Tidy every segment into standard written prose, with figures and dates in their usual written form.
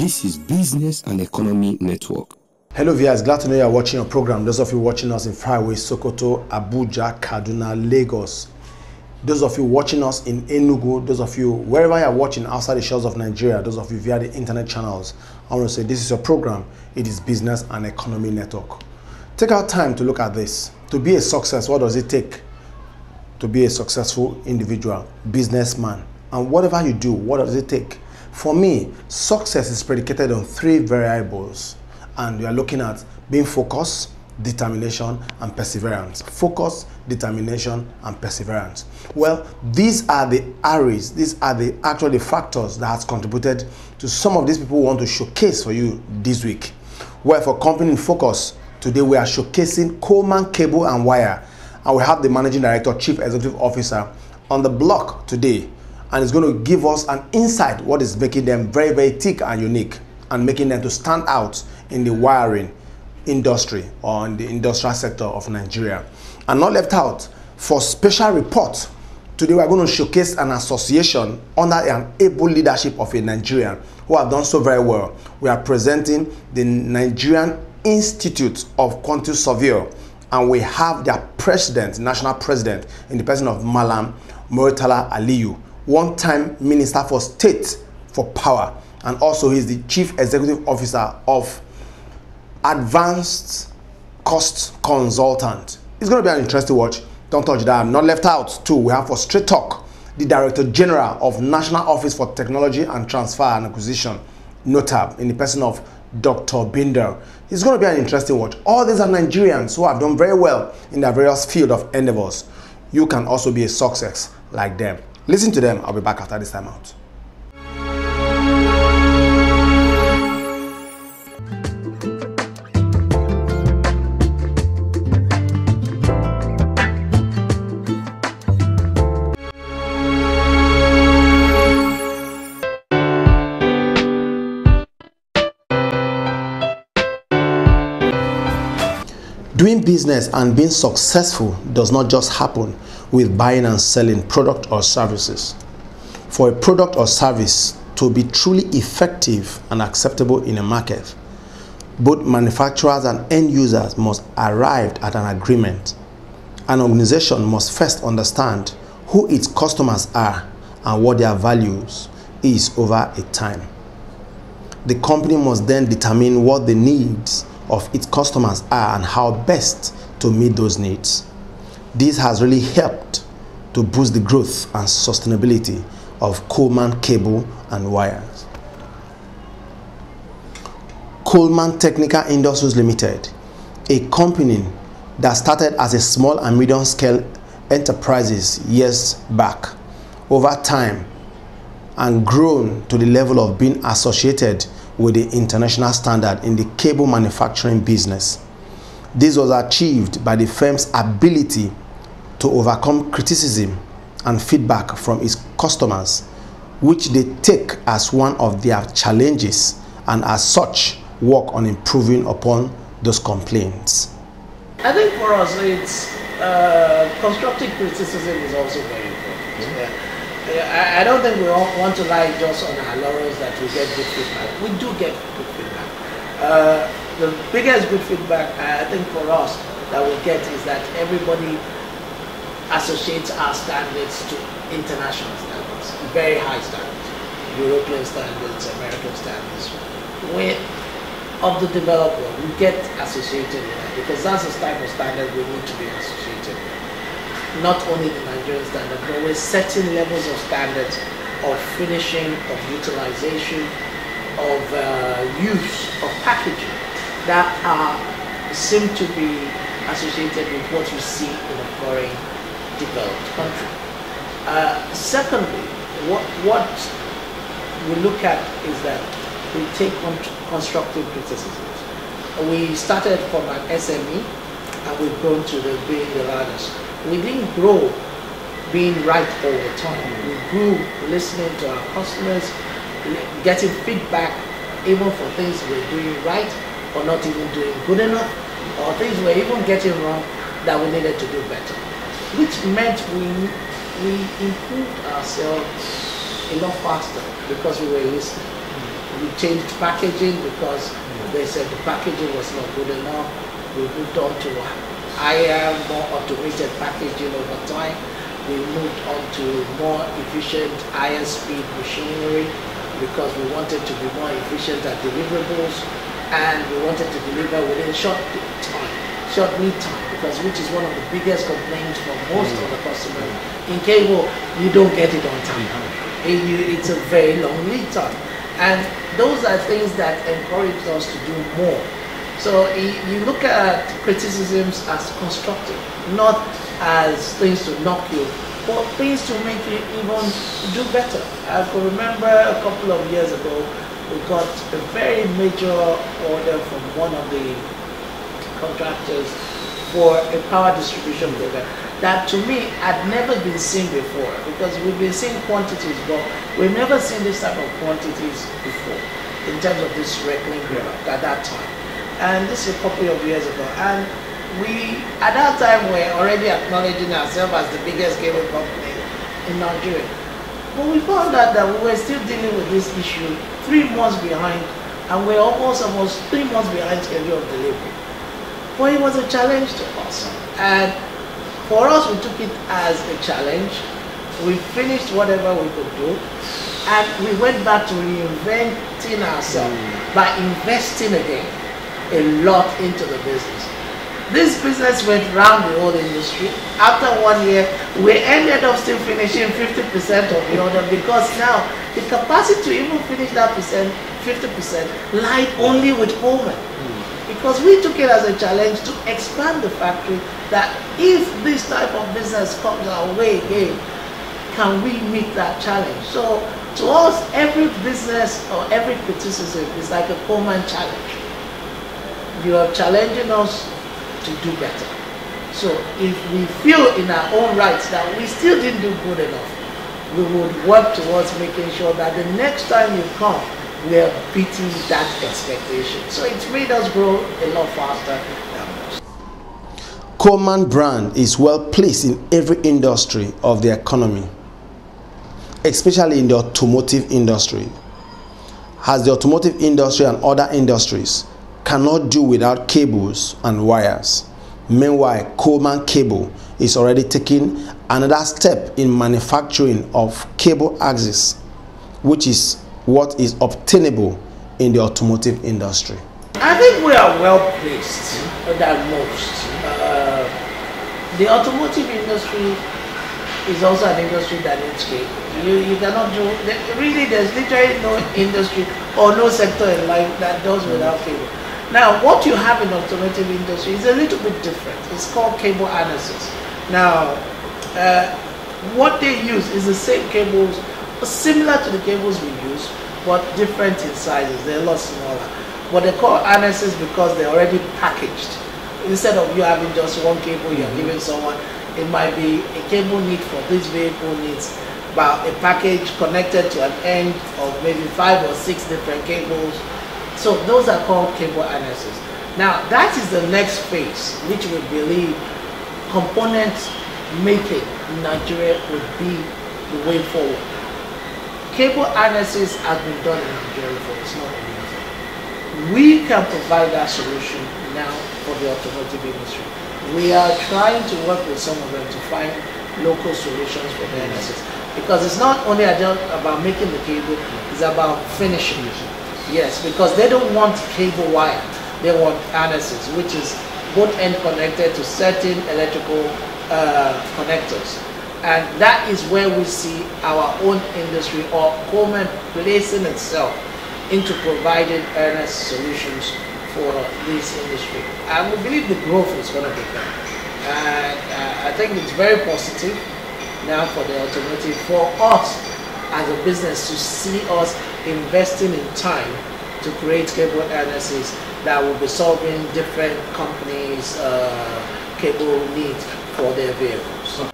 This is Business and Economy Network. Hello viewers, glad to know you are watching our program. Those of you watching us in faraway Sokoto, Abuja, Kaduna, Lagos. Those of you watching us in Enugu, those of you wherever you are watching outside the shores of Nigeria, those of you via the internet channels, I want to say this is your program. It is Business and Economy Network. Take our time to look at this. To be a success, what does it take to be a successful individual, businessman? And whatever you do, what does it take? For me, success is predicated on 3 variables, and we are looking at being focused, determination, and perseverance. Focus, determination, and perseverance. Well, these are the areas, these are the actually factors that has contributed to some of these people who want to showcase for you this week. Well, for Company in Focus, today we are showcasing Coleman Cable and Wire, and we have the Managing Director, Chief Executive Officer on the block today, and it's going to give us an insight what is making them very, very thick and unique and making them to stand out in the wiring industry or in the industrial sector of Nigeria. And not left out, for special report, today we are going to showcase an association under an able leadership of a Nigerian who have done so very well. We are presenting the Nigerian Institute of Quantity Surveyors, and we have their president, national president, in the person of Malam Muritala Aliyu, one-time Minister for State for Power, and also he's the Chief Executive Officer of Advanced Cost Consultant. It's going to be an interesting watch. Don't touch that. Not left out too, we have for Straight Talk the Director General of National Office for Technology and Transfer and Acquisition, NOTAB, in the person of Dr. Binder. It's going to be an interesting watch. All these are Nigerians who have done very well in their various field of endeavors. You can also be a success like them. Listen to them. I'll be back after this time out. Doing business and being successful does not just happen with buying and selling product or services. For a product or service to be truly effective and acceptable in a market, both manufacturers and end users must arrive at an agreement. An organization must first understand who its customers are and what their values is over a time. The company must then determine what the needs of its customers are and how best to meet those needs. This has really helped to boost the growth and sustainability of Coleman Cable and Wires. Coleman Technical Industries Limited, a company that started as a small and medium scale enterprises years back, over time and grown to the level of being associated with the international standard in the cable manufacturing business. This was achieved by the firm's ability to overcome criticism and feedback from its customers, which they take as one of their challenges, and as such work on improving upon those complaints. I think for us, it's constructive criticism is also very important. I don't think we all want to lie just on our laurels that we get good feedback. We do get good feedback. The biggest good feedback I think for us that we get is that everybody associates our standards to international standards, very high standards, European standards, American standards. Of the developed world, we get associated with that because that's the type of standard we need to be associated with. Not only the Nigerian standard, but with certain levels of standards of finishing, of utilization, of use, of packaging that seem to be associated with what you see in a foreign developed country. Secondly, what we look at is that we take constructive criticisms. We started from an SME and we've grown to being the largest. We didn't grow being right all the time. We grew listening to our customers, getting feedback even for things we're doing right or not even doing good enough, or things we're even getting wrong that we needed to do better. Which meant we improved ourselves a lot faster because we were listening. We changed packaging because they said the packaging was not good enough. We moved on to higher, more automated packaging over time. We moved on to more efficient, higher speed machinery because we wanted to be more efficient at deliverables, and we wanted to deliver within short lead time, because which is one of the biggest complaints from most of the customers. In cable, you don't get it on time. It's a very long lead time. And those are things that encourage us to do more. So you look at criticisms as constructive, not as things to knock you, but things to make you even do better. I could remember a couple of years ago, we got a very major order from one of the contractors for a power distribution program that to me had never been seen before, because we've been seeing quantities, but we've never seen this type of quantities before in terms of this reckoning product at that time. And this is a couple of years ago, and we at that time were already acknowledging ourselves as the biggest cable company in Nigeria. But we found out that we were still dealing with this issue 3 months behind, and we're almost 3 months behind schedule of delivery. But it was a challenge to us, and for us, we took it as a challenge. We finished whatever we could do, and we went back to reinventing ourselves by investing again a lot into the business. This business went round the whole industry. After 1 year, we ended up still finishing 50% of the order, because now the capacity to even finish that 50% lied only with Coleman. Because we took it as a challenge to expand the factory, that if this type of business comes our way again, can we meet that challenge? So to us, every business or every criticism is like a Coleman challenge. You are challenging us to do better. So if we feel in our own rights that we still didn't do good enough, we would work towards making sure that the next time you come, we are beating that expectation. So it's made us grow a lot faster than most. Coleman brand is well placed in every industry of the economy, especially in the automotive industry, as the automotive industry and other industries cannot do without cables and wires. Meanwhile, Coleman Cable is already taking another step in manufacturing of cable axis, which is what is obtainable in the automotive industry. I think we are well placed than most. The automotive industry is also an industry that needs cable. You cannot do, really there's literally no industry or no sector in life that does without cable. Now what you have in the automotive industry is a little bit different. It's called cable harnesses. Now what they use is the same cables, similar to the cables we use, but different in sizes. They're a lot smaller. But they call harnesses because they're already packaged. Instead of you having just one cable you're giving someone, it might be a cable need for this vehicle needs about a package connected to an end of maybe 5 or 6 different cables. So those are called cable harnesses. Now that is the next phase, which we believe component making in Nigeria would be the way forward. Cable harnesses have been done in Nigeria for it's not easy. We can provide that solution now for the automotive industry. We are trying to work with some of them to find local solutions for the harnesses, because it's not only about making the cable, it's about finishing it. Yes, because they don't want cable wire, they want harnesses, which is both end connected to certain electrical connectors. And that is where we see our own industry, or Coleman, placing itself into providing harness solutions for this industry. And we believe the growth is going to be there. And I think it's very positive now for the automotive, for us as a business to see us investing in time to create cable harnesses that will be solving different companies' cable needs for their vehicles.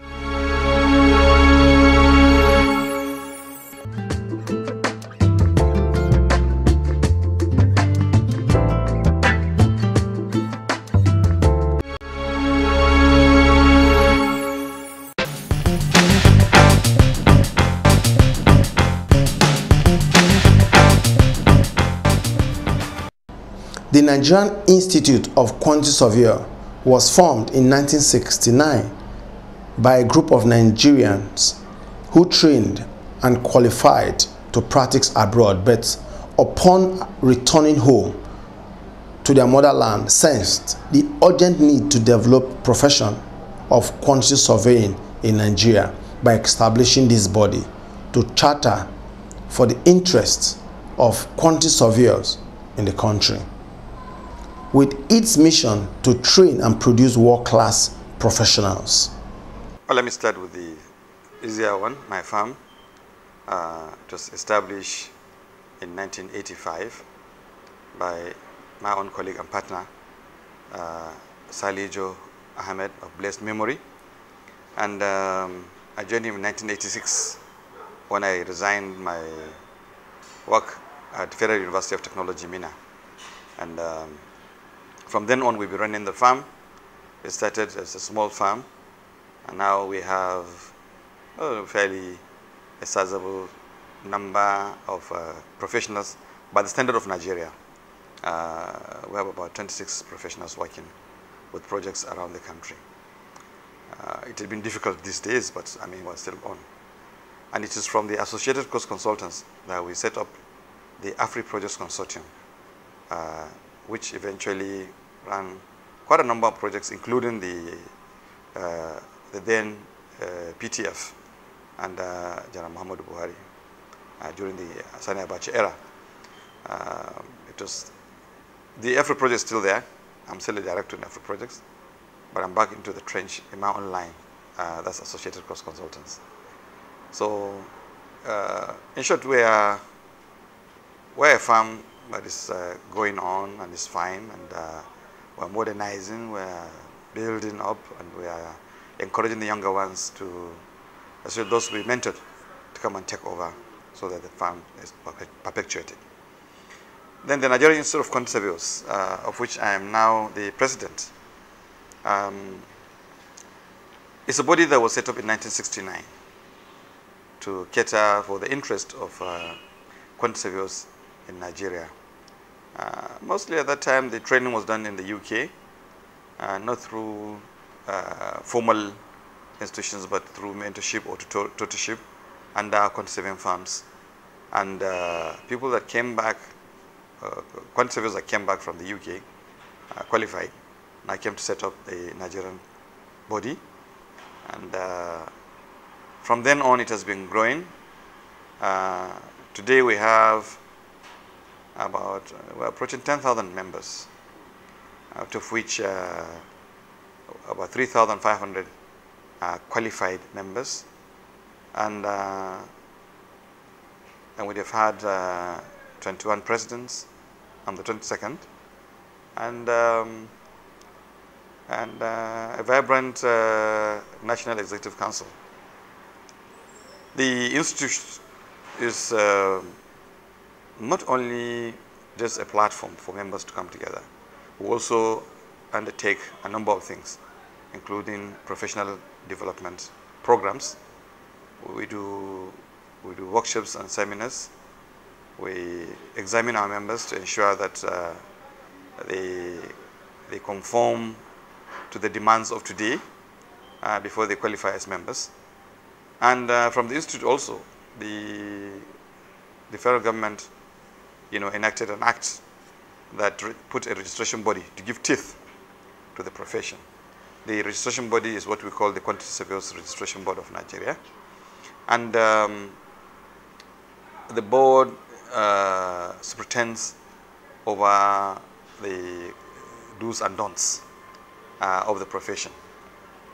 The Nigerian Institute of Quantity Surveyor was formed in 1969 by a group of Nigerians who trained and qualified to practice abroad, but upon returning home to their motherland sensed the urgent need to develop profession of quantity surveying in Nigeria by establishing this body to charter for the interests of quantity surveyors in the country, with its mission to train and produce world-class professionals. Well, let me start with the easier one, my farm. It was established in 1985 by my own colleague and partner, Salijo Ahmed of blessed memory. And I joined him in 1986 when I resigned my work at Federal University of Technology, Mina. And from then on, we've been running the farm. It started as a small farm, and now we have a fairly sizable number of professionals by the standard of Nigeria. We have about 26 professionals working with projects around the country. It has been difficult these days, but I mean, we're still on. And it is from the Associated Coast Consultants that we set up the Afri Projects Consortium, which eventually ran quite a number of projects, including the then PTF and General Muhammadu Buhari during the Sani Abacha era. It was the Afri project is still there. I'm still a director in Afri projects, but I'm back into the trench in my own line. That's Associated Coast Consultants. So, in short, we're a farm that is going on and is fine, and we're modernizing, we're building up, and we are encouraging the younger ones to, especially those we mentored, to come and take over so that the farm is perpetuated. Then the Nigerian Institute of Quantity Surveyors, of which I am now the president, it's a body that was set up in 1969 to cater for the interest of quantity surveyors in Nigeria. Mostly at that time, the training was done in the UK, not through formal institutions, but through mentorship or tutorship under quantity surveying firms. And people that came back, quantity surveyors that came back from the UK, qualified, and I came to set up the Nigerian body. And from then on, it has been growing. Today we have we're approaching 10,000 members, out of which about 3,500 are qualified members. And we have had 21 presidents on the 22nd, and a vibrant National Executive Council. The institute is not only just a platform for members to come together. We also undertake a number of things, including professional development programs. We do workshops and seminars. We examine our members to ensure that they conform to the demands of today before they qualify as members. And from the institute also, the federal government, enacted an act that put a registration body to give teeth to the profession. The registration body is what we call the Quantity Surveyors Registration Board of Nigeria. And the board superintends over the do's and don'ts of the profession.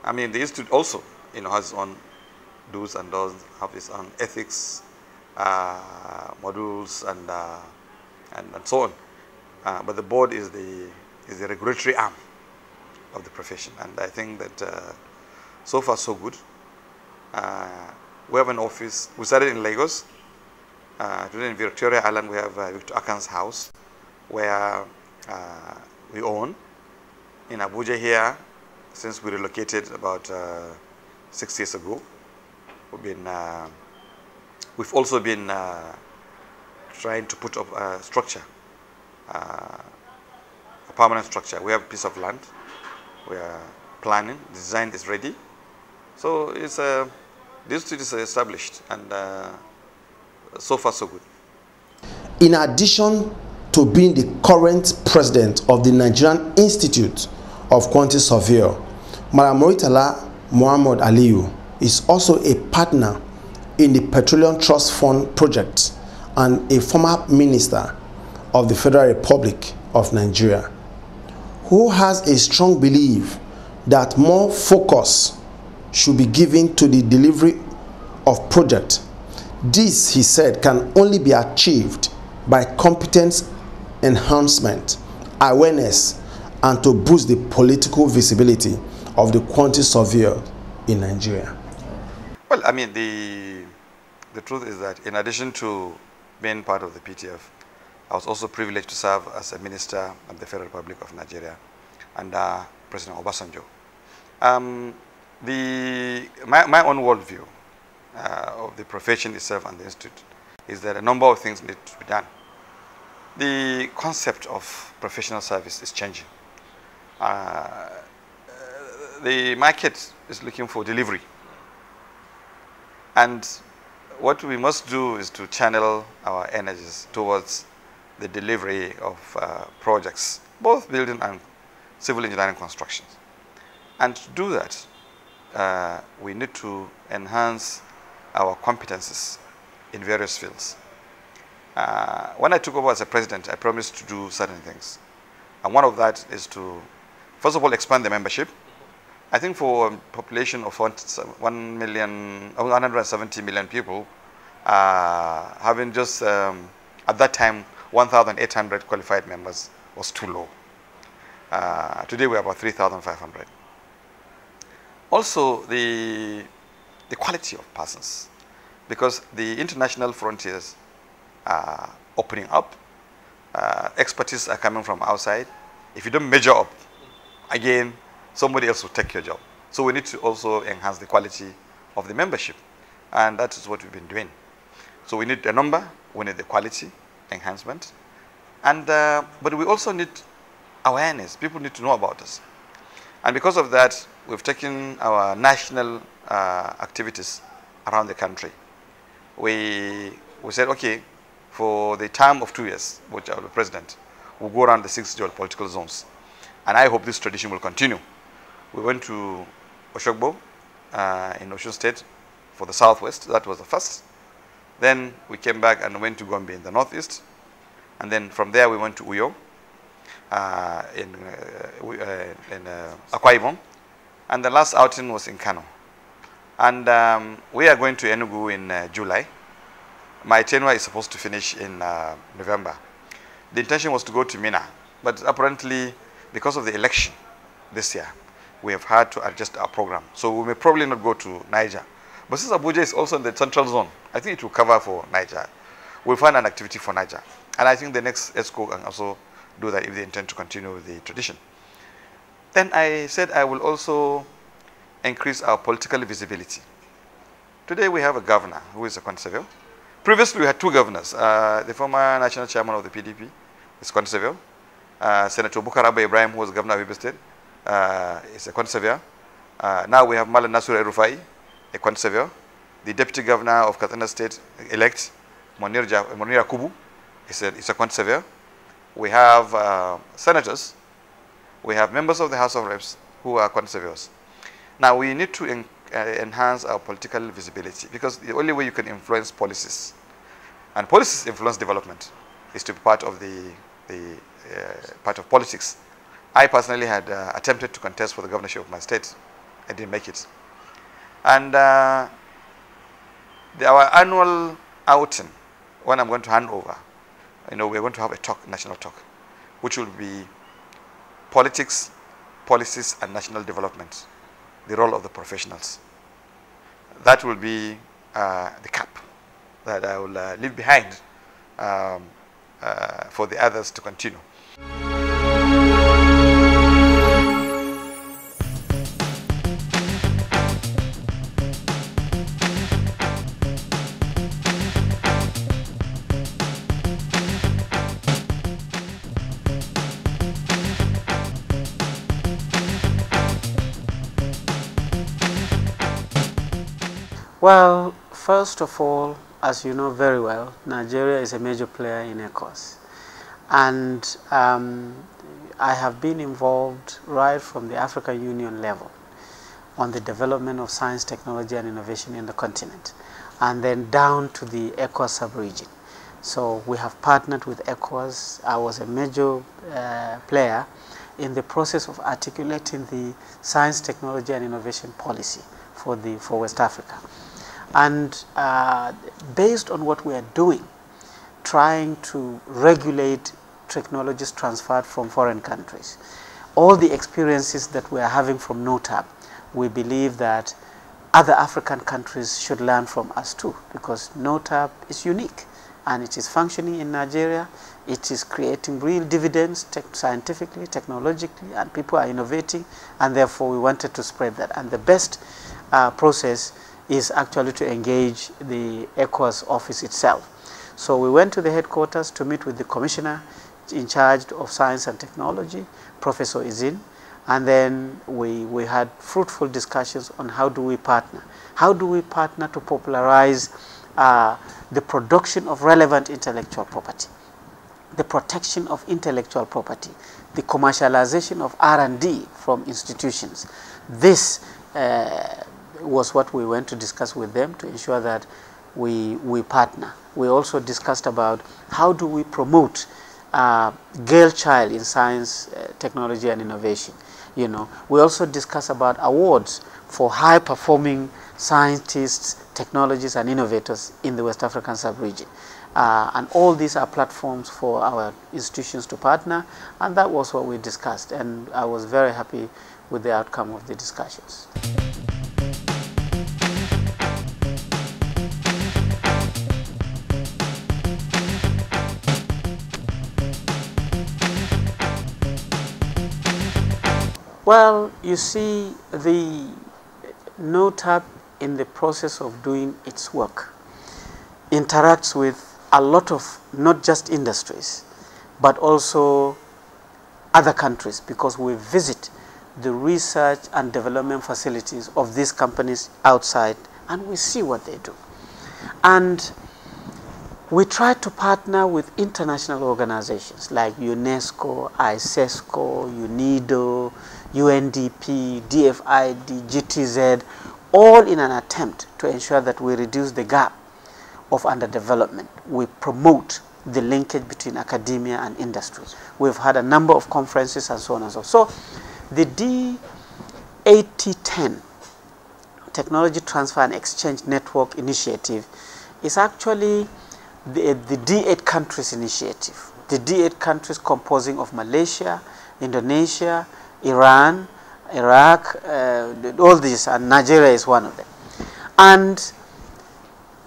I mean, the institute also, has its own do's and don'ts, have its own ethics modules and so on. But the board is the regulatory arm of the profession, and I think that so far so good. We have an office. We started in Lagos. Today in Victoria Island, we have Victor Akan's house, where we own. In Abuja here, since we relocated about 6 years ago, we've also been trying to put up a structure a permanent structure. We have a piece of land. We are planning. The design is ready. So it's the institute is established, and so far so good. In addition to being the current president of the Nigerian Institute of Quantity Surveyor, Madam Moritala Muhammad Aliyu is also a partner in the Petroleum Trust Fund project and a former minister of the Federal Republic of Nigeria, who has a strong belief that more focus should be given to the delivery of projects. This, he said, can only be achieved by competence enhancement, awareness, and to boost the political visibility of the quantity surveyor in Nigeria. Well, I mean, the truth is that in addition to being part of the PTF, I was also privileged to serve as a minister of the Federal Republic of Nigeria under President Obasanjo. My own worldview of the profession itself and the institute is that a number of things need to be done. The concept of professional service is changing. The market is looking for delivery. And what we must do is to channel our energies towards the delivery of projects, both building and civil engineering constructions. And to do that, we need to enhance our competences in various fields. When I took over as a president, I promised to do certain things. And one of that is to, first of all, expand the membership. I think for a population of 170 million people, having just, at that time, 1,800 qualified members was too low. Today, we're about 3,500. Also, the quality of persons, because the international frontiers are opening up, expertise are coming from outside. If you don't measure up, again, somebody else will take your job. So we need to also enhance the quality of the membership, and that is what we've been doing. So we need a number, we need the quality enhancement, and but we also need awareness. People need to know about us, and because of that, we've taken our national activities around the country. We said, okay, for the term of 2 years, which I will be president, we'll go around the 6 geopolitical zones, and I hope this tradition will continue. We went to Oshogbo in Osun State for the southwest. That was the first. Then we came back and went to Gombe in the northeast. And then from there we went to Uyo in Akwa Ibom. And the last outing was in Kano. And we are going to Enugu in July. My tenure is supposed to finish in November. The intention was to go to Mina, but apparently because of the election this year, we have had to adjust our program. So we may probably not go to Niger. But since Abuja is also in the central zone, I think it will cover for Niger. We'll find an activity for Niger. And I think the next ESCO can also do that if they intend to continue the tradition. Then I said I will also increase our political visibility. Today we have a governor who is a conservative. Previously we had two governors. The former national chairman of the PDP is conservative. Senator Bukar Abba Ibrahim, who was governor of Ibe State, is a conservative. Now we have Malan Nasur El-Rufai, a conservative. The deputy governor of Katsina State elect, Monir Akubu, is a conservative. We have senators. We have members of the House of Reps who are conservatives. Now we need to enhance our political visibility, because the only way you can influence policies, and policies influence development, is to be part of part of politics. I personally had attempted to contest for the governorship of my state. I didn't make it. And our annual outing, when I'm going to hand over, we're going to have a talk, national talk, which will be politics, policies, and national development, the role of the professionals. That will be the cap that I will leave behind for the others to continue. Well, first of all, as you know very well, Nigeria is a major player in ECOWAS. And I have been involved right from the African Union level on the development of science, technology, and innovation in the continent, and then down to the ECOWAS sub-region. So we have partnered with ECOWAS. I was a major player in the process of articulating the science, technology, and innovation policy for West Africa. And based on what we are doing, trying to regulate technologies transferred from foreign countries, all the experiences that we are having from NOTAP, we believe that other African countries should learn from us too, because NOTAP is unique and it is functioning in Nigeria. It is creating real dividends scientifically, technologically, and people are innovating, and therefore we wanted to spread that. And the best process is actually to engage the ECOWAS office itself. So we went to the headquarters to meet with the commissioner in charge of science and technology, Professor Izin, and then we had fruitful discussions on how do we partner. How do we partner to popularize the production of relevant intellectual property, the protection of intellectual property, the commercialization of R&D from institutions. This was what we went to discuss with them to ensure that we partner. We also discussed about how do we promote girl child in science, technology, and innovation. You know, we also discuss about awards for high-performing scientists, technologists, and innovators in the West African sub-region. And all these are platforms for our institutions to partner, and that was what we discussed. And I was very happy with the outcome of the discussions. Well, you see, the NOTAP in the process of doing its work interacts with a lot of not just industries, but also other countries, because we visit the research and development facilities of these companies outside and we see what they do. And we try to partner with international organizations like UNESCO, ISESCO, UNIDO, UNDP, DFID, GTZ, all in an attempt to ensure that we reduce the gap of underdevelopment. We promote the linkage between academia and industry. We've had a number of conferences and so on and so forth. So the D8010 Technology Transfer and Exchange Network Initiative is actually the D8 countries initiative. The D8 countries composing of Malaysia, Indonesia, Iran, Iraq, all these, and Nigeria is one of them. And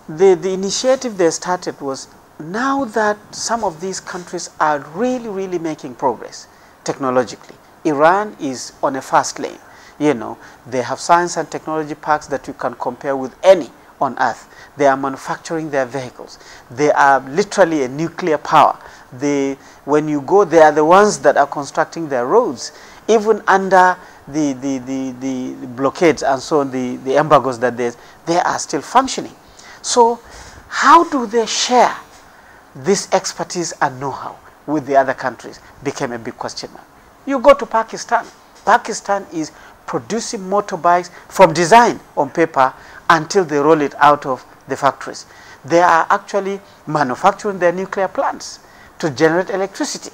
the initiative they started was, now that some of these countries are really making progress technologically. Iran is on a fast lane. You know, they have science and technology parks that you can compare with any on earth. They are manufacturing their vehicles. They are literally a nuclear power. When you go, they are the ones that are constructing their roads. Even under the blockades and so on, the embargoes that they are still functioning. So how do they share this expertise and know-how with the other countries became a big question mark. You go to Pakistan. Pakistan is producing motorbikes from design on paper until they roll it out of the factories. They are actually manufacturing their nuclear plants to generate electricity.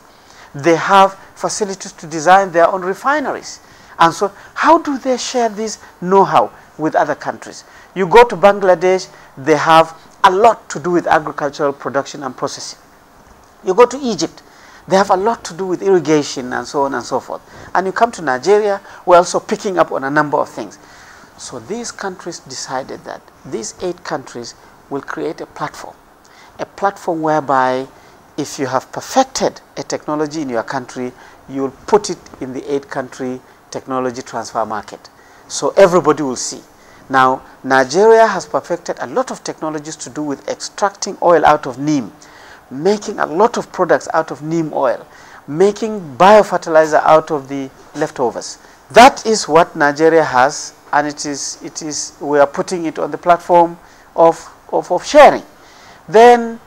They have facilities to design their own refineries. And so how do they share this know-how with other countries? You go to Bangladesh, they have a lot to do with agricultural production and processing. You go to Egypt, they have a lot to do with irrigation and so on and so forth. And you come to Nigeria, we're also picking up on a number of things. So these countries decided that these 8 countries will create a platform whereby if you have perfected a technology in your country, you'll put it in the 8-country technology transfer market. So everybody will see. Now, Nigeria has perfected a lot of technologies to do with extracting oil out of neem, making a lot of products out of neem oil, making biofertilizer out of the leftovers. That is what Nigeria has and we are putting it on the platform of sharing. Then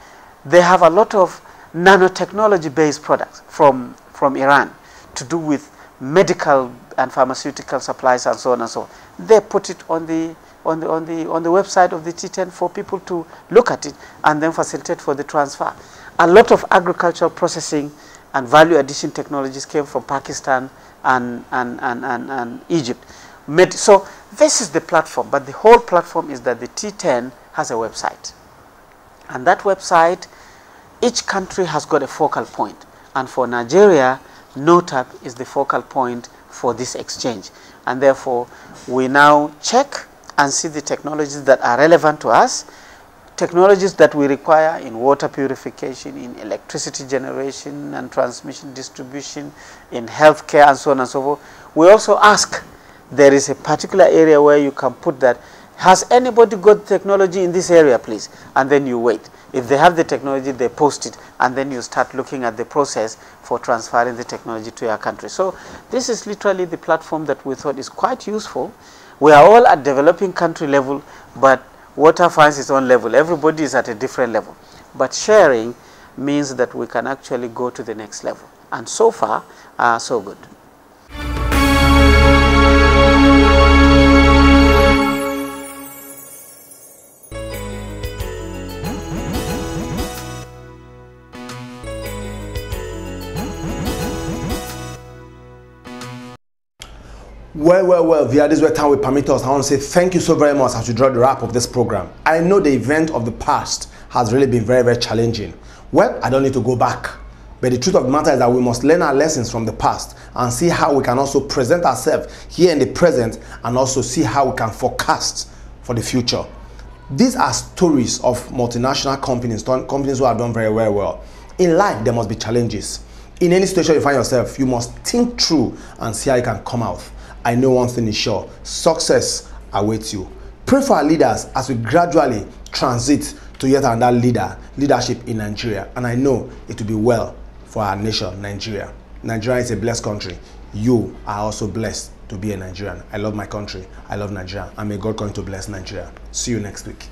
they have a lot of nanotechnology based products from Iran to do with medical and pharmaceutical supplies and so on and so on. They put it on the website of the T10 for people to look at it and then facilitate for the transfer. A lot of agricultural processing and value addition technologies came from Pakistan and Egypt. So this is the platform, but the whole platform is that the T10 has a website. And that website, each country has got a focal point. And for Nigeria, NOTAP is the focal point for this exchange. And therefore, we now check and see the technologies that are relevant to us, technologies that we require in water purification, in electricity generation and transmission distribution, in healthcare and so on and so forth. We also ask, there is a particular area where you can put that, has anybody got technology in this area, please? And then you wait. If they have the technology, they post it, and then you start looking at the process for transferring the technology to your country. So this is literally the platform that we thought is quite useful. We are all at developing country level, but water finds its own level. Everybody is at a different level. But sharing means that we can actually go to the next level. And so far, so good. Well, via this way time will permit us, I want to say thank you so very much as we draw the wrap of this program. I know the event of the past has really been very, very challenging. Well, I don't need to go back. But the truth of the matter is that we must learn our lessons from the past and see how we can also present ourselves here in the present and also see how we can forecast for the future. These are stories of multinational companies, companies who have done very, very well. In life, there must be challenges. In any situation you find yourself, you must think through and see how you can come out. I know one thing is sure, success awaits you. Pray for our leaders as we gradually transit to yet another leadership in Nigeria. And I know it will be well for our nation, Nigeria. Nigeria is a blessed country. You are also blessed to be a Nigerian. I love my country. I love Nigeria. And may God continue to bless Nigeria. See you next week.